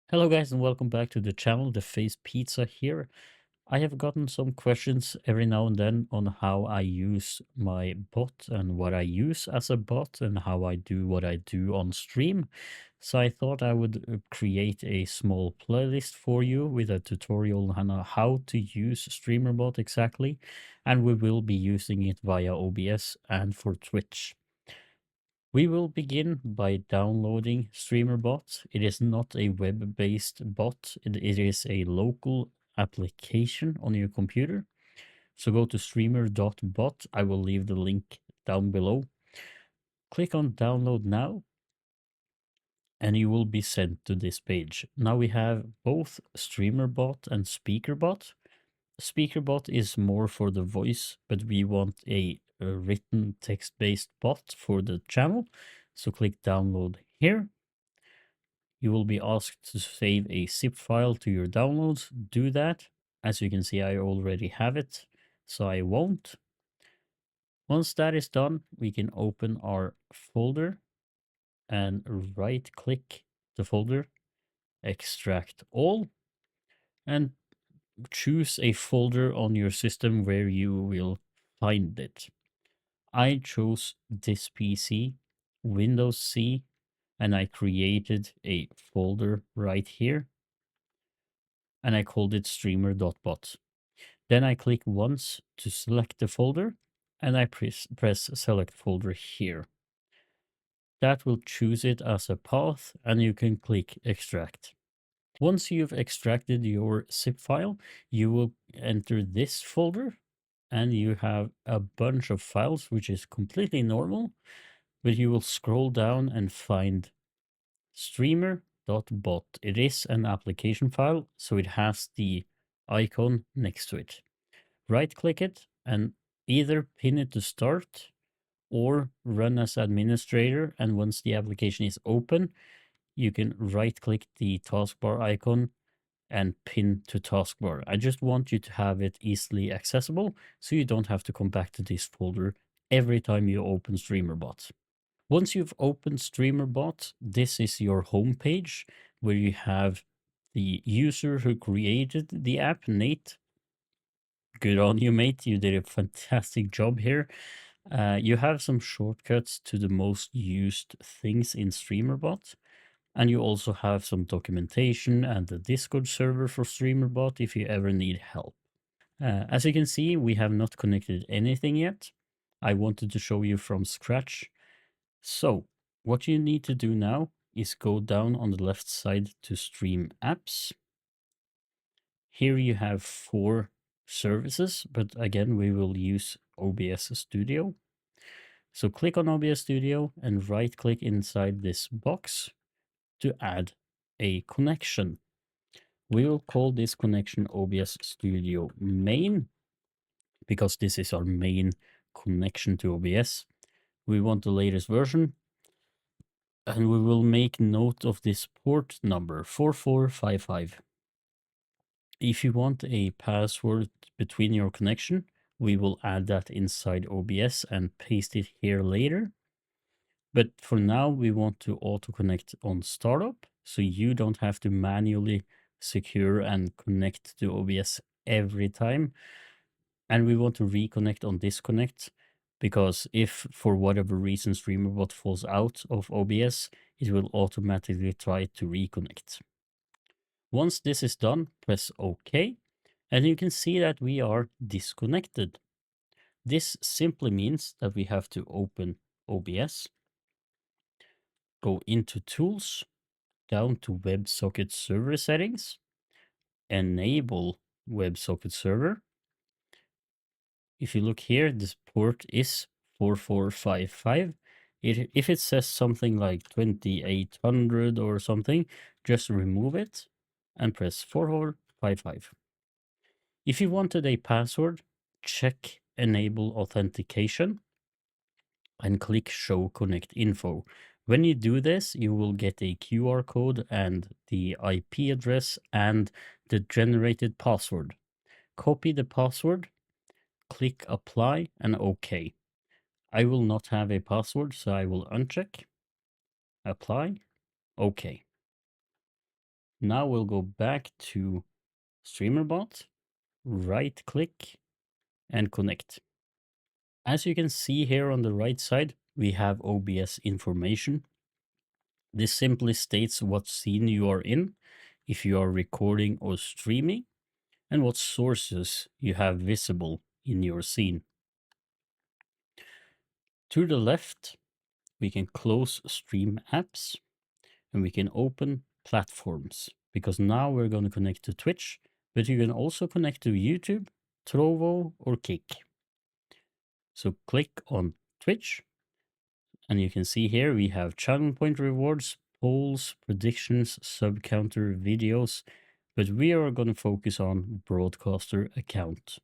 Hello guys and welcome back to the channel, The Face Pizza here. I have gotten some questions every now and then on how I use my bot and what I use as a bot and how I do what I do on stream. So I thought I would create a small playlist for you with a tutorial on how to use Streamerbot exactly. And we will be using it via OBS and for Twitch. We will begin by downloading Streamerbot. It is not a web-based bot. It is a local application on your computer. So go to streamer.bot. I will leave the link down below. Click on download now and you will be sent to this page. Now we have both Streamerbot and Speakerbot. Speakerbot is more for the voice, but we want a written text-based bot for the channel. So click download here. You will be asked to save a zip file to your downloads. Do that. As you can see, I already have it, so I won't. Once that is done, we can open our folder and right click the folder, extract all, and choose a folder on your system where you will find it. I chose this PC, Windows C, and I created a folder right here, and I called it streamer.bot. Then I click once to select the folder, and I press select folder here. That will choose it as a path, and you can click extract. Once you've extracted your zip file, you will enter this folder, and you have a bunch of files, which is completely normal, but you will scroll down and find streamer.bot. It is an application file, so it has the icon next to it. Right click it and either pin it to start or run as administrator. And once the application is open, you can right click the taskbar icon and pin to taskbar. I just want you to have it easily accessible so you don't have to come back to this folder every time you open Streamerbot. Once you've opened Streamerbot, this is your home page where you have the user who created the app, Nate. Good on you, mate. You did a fantastic job here. You have some shortcuts to the most used things in Streamerbot. And you also have some documentation and the Discord server for Streamerbot if you ever need help. As you can see, we have not connected anything yet. I wanted to show you from scratch. So what you need to do now is go down on the left side to Stream Apps. Here you have 4 services, but again, we will use OBS Studio. So click on OBS Studio and right click inside this box to add a connection. We will call this connection OBS Studio Main because this is our main connection to OBS. We want the latest version and we will make note of this port number 4455. If you want a password between your connection, we will add that inside OBS and paste it here later. But for now, we want to auto connect on startup, so you don't have to manually secure and connect to OBS every time. And we want to reconnect on disconnect, because if for whatever reason Streamerbot falls out of OBS, it will automatically try to reconnect. Once this is done, press OK, and you can see that we are disconnected. This simply means that we have to open OBS, go into Tools, down to WebSocket Server Settings, enable WebSocket Server. If you look here, this port is 4455. If it says something like 2800 or something, just remove it and press 4455. If you wanted a password, check Enable Authentication and click Show Connect Info. When you do this, you will get a QR code and the IP address and the generated password. Copy the password, click Apply and OK. I will not have a password, so I will uncheck, apply, OK. Now we'll go back to Streamerbot, right click and connect. As you can see here on the right side, we have OBS information. This simply states what scene you are in, if you are recording or streaming, and what sources you have visible in your scene. To the left, we can close Stream Apps and we can open Platforms, because now we're going to connect to Twitch, but you can also connect to YouTube, Trovo, or Kick. So click on Twitch, and you can see here we have channel point rewards, polls, predictions, sub counter, videos, but we are going to focus on broadcaster account.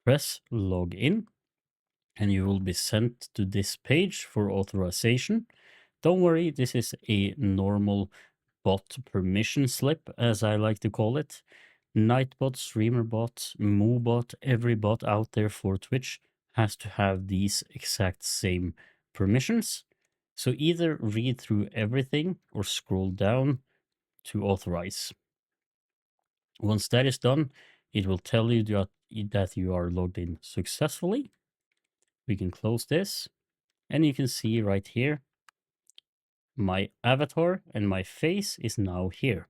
Press login and you will be sent to this page for authorization. Don't worry, this is a normal bot permission slip, as I like to call it. Nightbot, Streamerbot, Moobot, every bot out there for Twitch has to have these exact same permissions. So either read through everything or scroll down to authorize. Once that is done, it will tell you that you are logged in successfully. We can close this, and you can see right here, my avatar and my face is now here.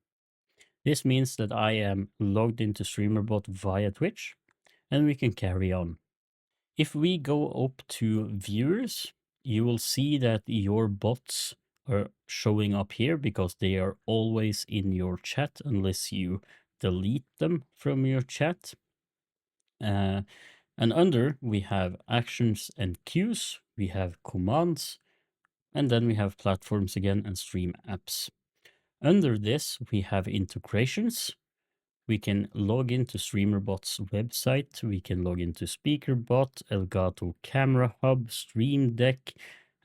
This means that I am logged into Streamerbot via Twitch, and we can carry on. If we go up to viewers, you will see that your bots are showing up here because they are always in your chat unless you delete them from your chat. And under we have actions and queues, we have commands, and then we have platforms again and stream apps. Under this, we have integrations. We can log into Streamerbot's website. We can log into SpeakerBot, Elgato Camera Hub, Stream Deck,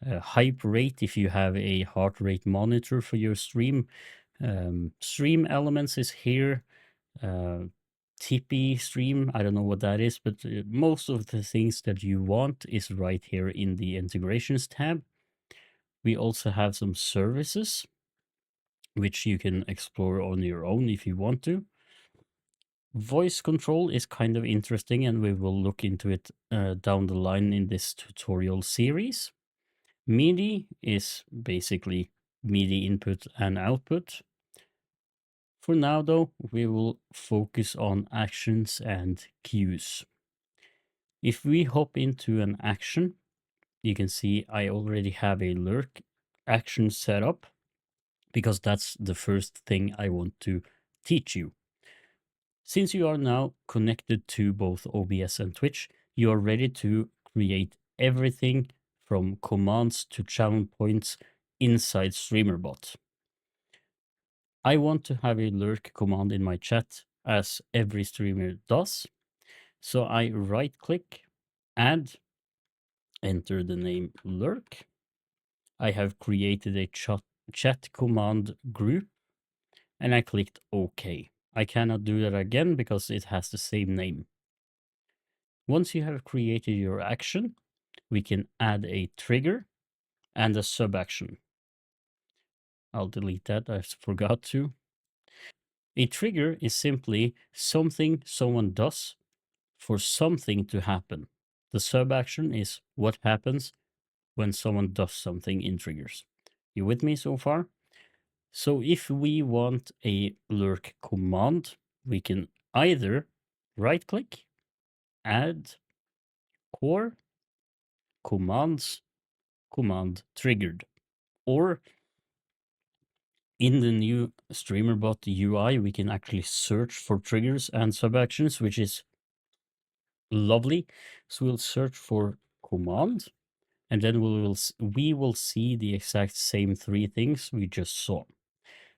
Hype Rate if you have a heart rate monitor for your stream. Stream Elements is here. Tippy Stream, I don't know what that is, but most of the things that you want is right here in the integrations tab. We also have some services, which you can explore on your own if you want to. Voice control is kind of interesting, and we will look into it down the line in this tutorial series. MIDI is basically MIDI input and output. For now, though, we will focus on actions and cues. If we hop into an action, you can see I already have a lurk action set up, because that's the first thing I want to teach you. Since you are now connected to both OBS and Twitch, you are ready to create everything from commands to channel points inside Streamerbot. I want to have a lurk command in my chat, as every streamer does. So I right click, add, enter the name lurk. I have created a chat command group, and I clicked OK. I cannot do that again because it has the same name. Once you have created your action, we can add a trigger and a sub action. I'll delete that, I forgot to. A trigger is simply something someone does for something to happen. The sub action is what happens when someone does something in triggers. You with me so far? So if we want a lurk command, we can either right click, add, core, commands, command triggered, or in the new Streamerbot UI, we can actually search for triggers and subactions, which is lovely. So we'll search for command, and then we will see the exact same three things we just saw.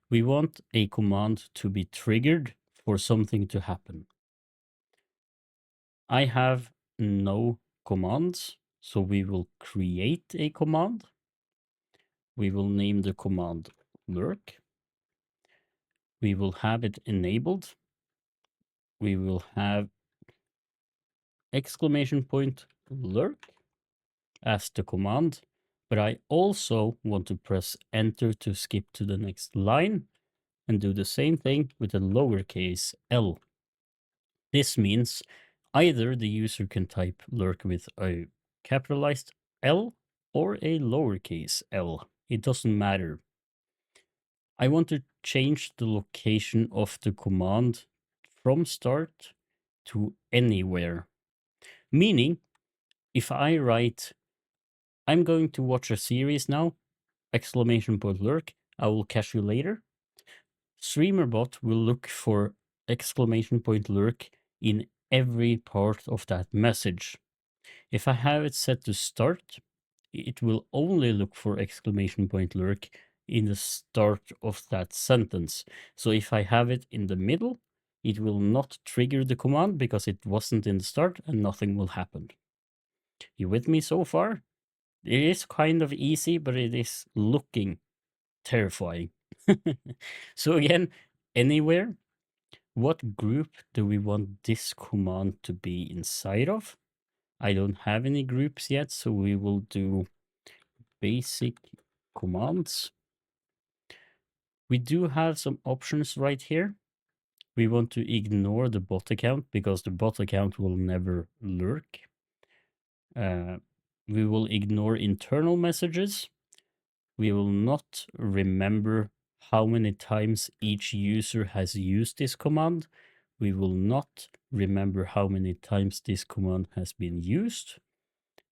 We want a command to be triggered for something to happen. I have no commands, so we will create a command. We will name the command lurk. We will have it enabled. We will have exclamation point lurk as the command, but I also want to press enter to skip to the next line. and do the same thing with a lowercase l. This means either the user can type lurk with a capitalized L or a lowercase l. It doesn't matter. I want to change the location of the command from start to anywhere. Meaning, if I write, I'm going to watch a series now, exclamation point lurk, I will catch you later. Streamerbot will look for exclamation point lurk in every part of that message. If I have it set to start, it will only look for exclamation point lurk in the start of that sentence. So if I have it in the middle, it will not trigger the command because it wasn't in the start and nothing will happen. You with me so far? It is kind of easy, but it is looking terrifying. So again, anywhere, what group do we want this command to be inside of? I don't have any groups yet, so we will do basic commands. We do have some options right here. We want to ignore the bot account because the bot account will never lurk. We will ignore internal messages. We will not remember how many times each user has used this command. We will not remember how many times this command has been used.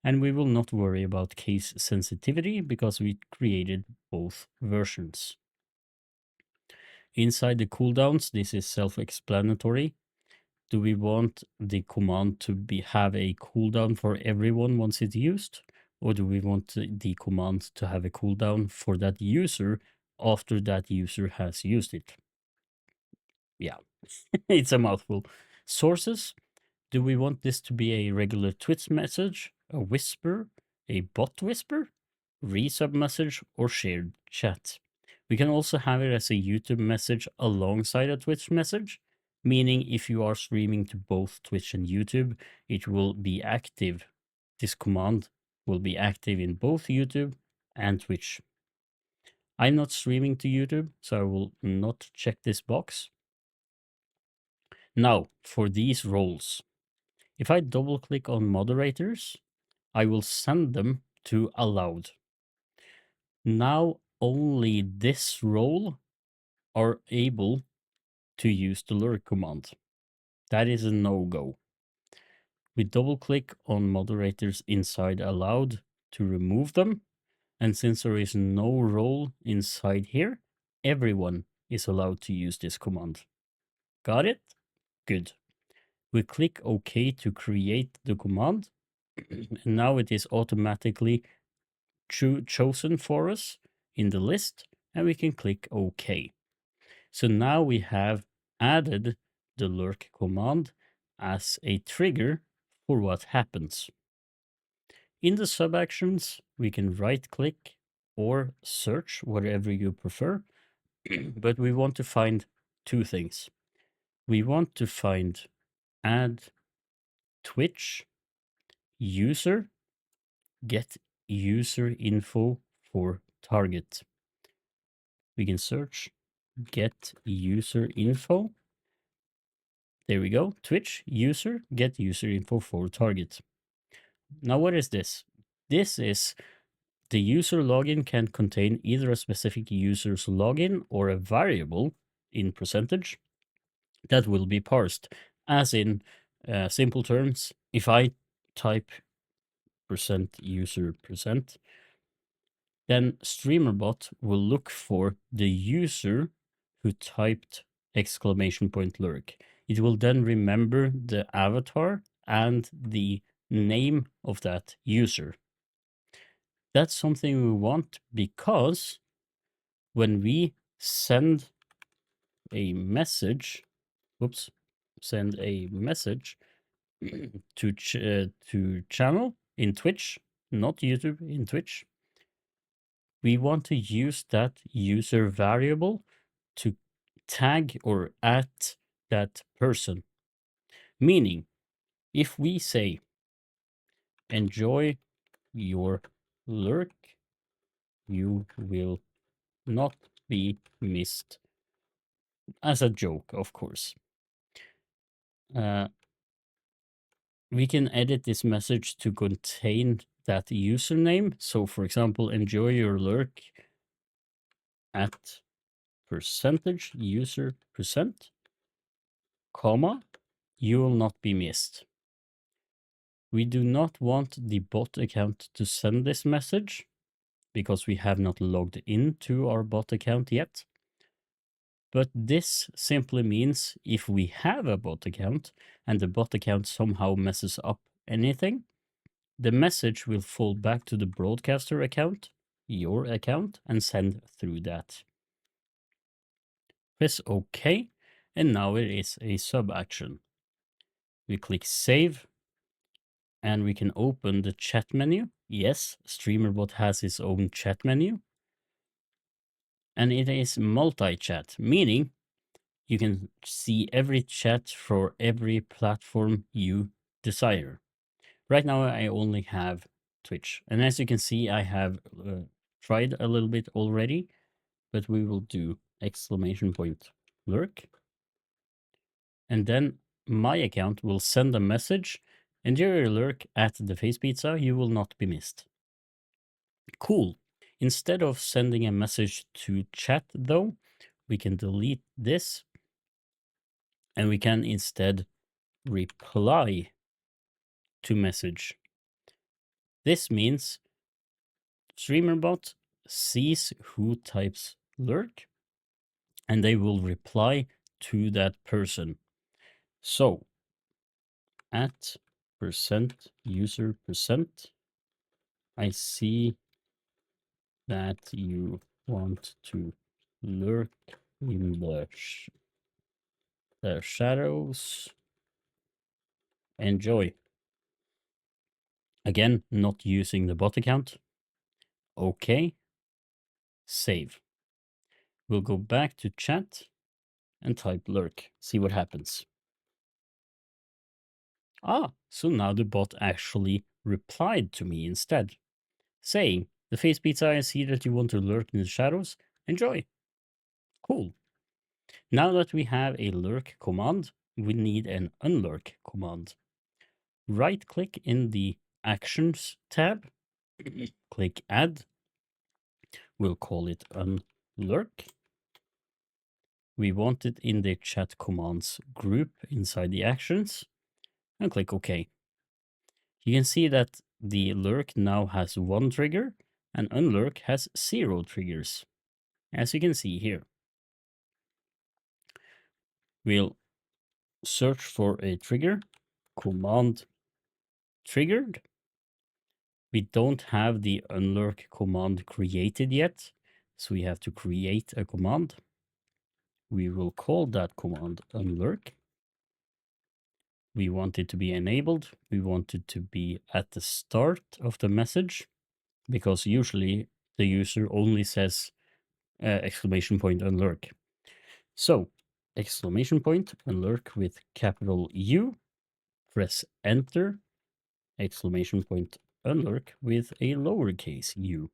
And we will not worry about case sensitivity because we created both versions. Inside the cooldowns, this is self-explanatory. Do we want the command to have a cooldown for everyone once it's used? Or do we want the command to have a cooldown for that user after that user has used it? Yeah, it's a mouthful. Sources, do we want this to be a regular Twitch message, a whisper, a bot whisper, resub message, or shared chat? We can also have it as a YouTube message alongside a Twitch message, meaning if you are streaming to both Twitch and YouTube, it will be active. This command will be active in both YouTube and Twitch. I'm not streaming to YouTube, so I will not check this box. Now, for these roles, if I double click on moderators, I will send them to allowed. Now only this role are able to use the lurk command. That is a no-go. We double click on moderators inside allowed to remove them. And since there is no role inside here, everyone is allowed to use this command. Got it? Good. We click OK to create the command. And now it is automatically chosen for us in the list, and we can click OK. So now we have added the lurk command as a trigger for what happens. In the sub actions, we can right click or search, whatever you prefer, but we want to find two things. We want to find add Twitch user, get user info for target. We can search get user info. There we go. Twitch user, get user info for target. Now, what is this? This is the user login can contain either a specific user's login or a variable in percentage that will be parsed. As in simple terms, if I type %user%, then Streamerbot will look for the user who typed exclamation point lurk. It will then remember the avatar and the name of that user. That's something we want because when we send a message, send a message to channel in Twitch, not YouTube, in Twitch, we want to use that user variable to tag or at that person. Meaning, if we say, enjoy your lurk, you will not be missed as a joke, of course. We can edit this message to contain that username. So for example, enjoy your lurk at percentage user percent, comma, you will not be missed. We do not want the bot account to send this message because we have not logged into our bot account yet. But this simply means if we have a bot account and the bot account somehow messes up anything, the message will fall back to the broadcaster account, your account, and send through that. Press OK, and now it is a sub action. We click save, and we can open the chat menu. Yes, Streamerbot has its own chat menu. And it is multi-chat, meaning you can see every chat for every platform you desire. Right now, I only have Twitch. And as you can see, I have tried a little bit already, but we will do exclamation point lurk. And then my account will send a message, enjoy your lurk at the face pizza, you will not be missed. Cool. Instead of sending a message to chat though, we can delete this and we can instead reply to message. This means Streamerbot sees who types lurk and they will reply to that person. So at percent user percent, I see that you want to lurk in the shadows. Enjoy. Again, not using the bot account. Okay. Save. We'll go back to chat and type lurk. See what happens. Ah, so now the bot actually replied to me instead, saying, the face pizza, I see that you want to lurk in the shadows. Enjoy. Cool. Now that we have a lurk command, we need an unlurk command. Right click in the actions tab, click add. We'll call it unlurk. We want it in the chat commands group inside the actions and click OK. You can see that the lurk now has 1 trigger and unlurk has 0 triggers, as you can see here. We'll search for a trigger, command triggered. We don't have the unlurk command created yet, so we have to create a command. We will call that command unlurk. We want it to be enabled. We want it to be at the start of the message, because usually the user only says exclamation point unlurk. So exclamation point unlurk with capital U, press enter, exclamation point unlurk with a lowercase u.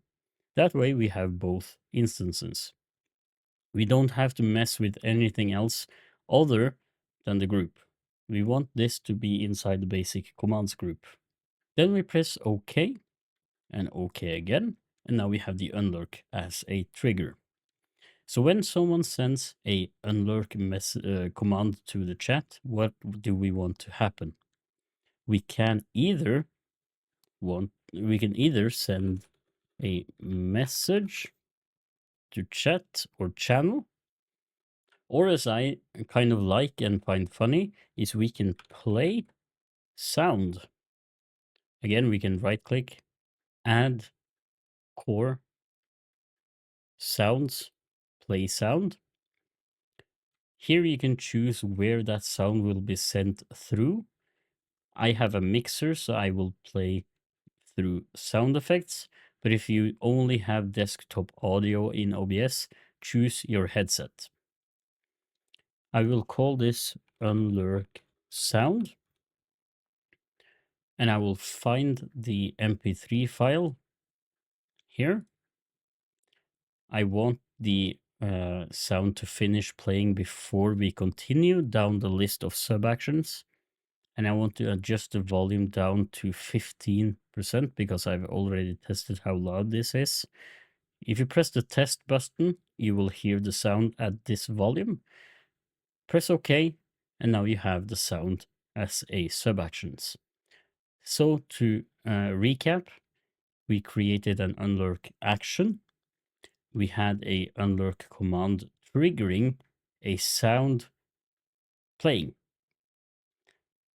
That way we have both instances. We don't have to mess with anything else other than the group. We want this to be inside the basic commands group. Then we press OK and OK again. And now we have the unlurk as a trigger. So when someone sends a unlurk command to the chat, what do we want to happen? We can either send a message to chat or channel, or as I kind of like and find funny, is we can play sound. Again, we can right click, add core sounds, play sound. Here you can choose where that sound will be sent through. I have a mixer, so I will play through sound effects. But if you only have desktop audio in OBS, choose your headset. I will call this unlurk sound. And I will find the MP3 file here. I want the sound to finish playing before we continue down the list of sub-actions. And I want to adjust the volume down to 15% because I've already tested how loud this is. If you press the test button, you will hear the sound at this volume. Press OK, and now you have the sound as a sub-actions. So to recap, we created an unlurk action. We had a unlurk command triggering a sound playing.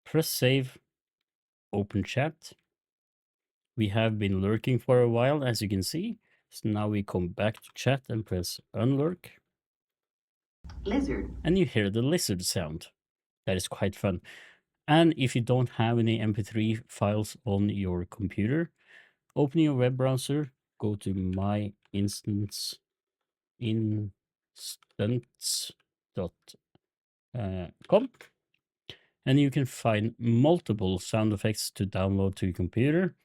Press save, open chat. We have been lurking for a while, as you can see. So now we come back to chat and press unlurk. Lizard. And you hear the lizard sound. That is quite fun. And if you don't have any MP3 files on your computer, open your web browser, go to myinstance.com, and you can find multiple sound effects to download to your computer.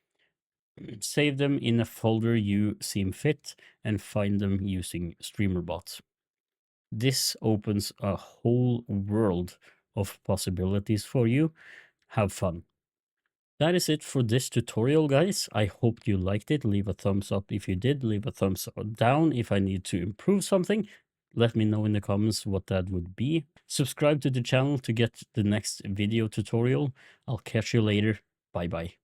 Save them in a folder you seem fit and find them using Streamerbot. This opens a whole world of possibilities for you. Have fun. That is it for this tutorial, guys. I hope you liked it. Leave a thumbs up if you did. Leave a thumbs down if I need to improve something. Let me know in the comments what that would be. Subscribe to the channel to get the next video tutorial. I'll catch you later. Bye bye.